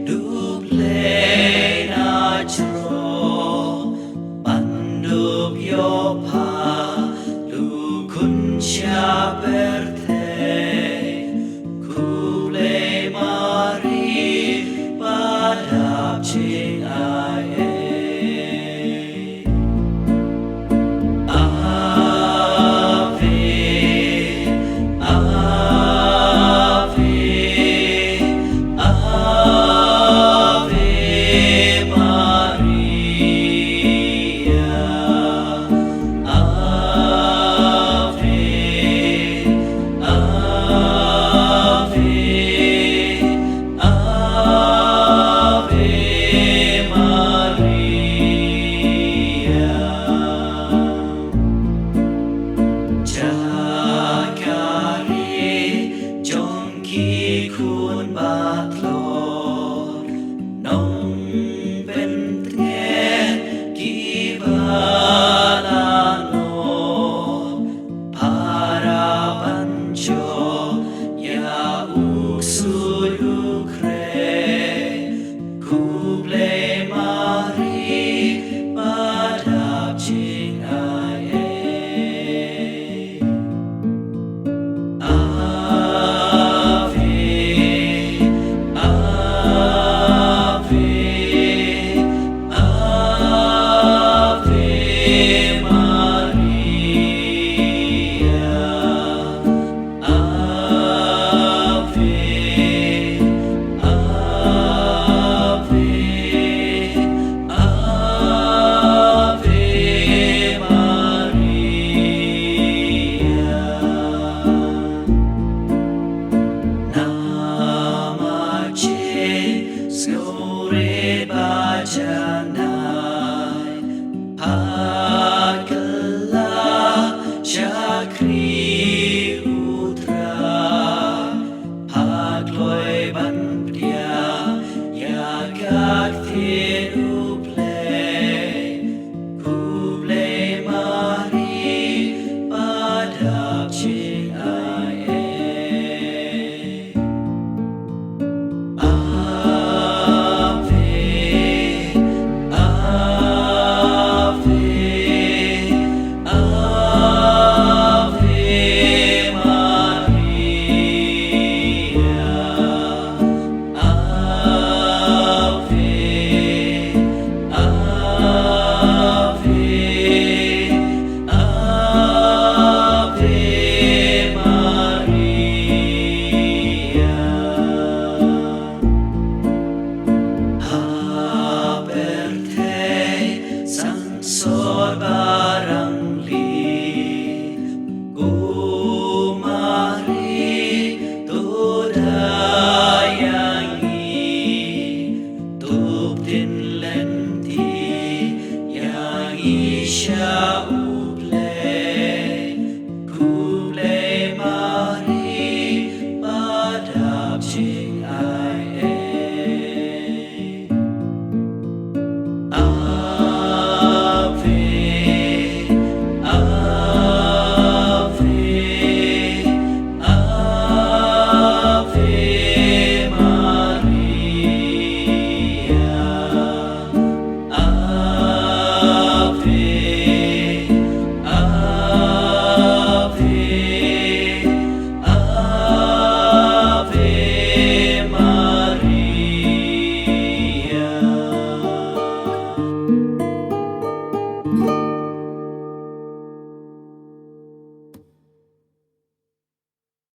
duple natro bandup yopa lukun shaberte kule mari padap ching aiคุณบาทโลน้องเป็นแง่กีบาลาโนภาราบัญโชยาอุสุลุเครคูเปลมารีบาดาบจิงไอSore bajanai Hakala Chakri Utra Hakloi Banpdia Yagakti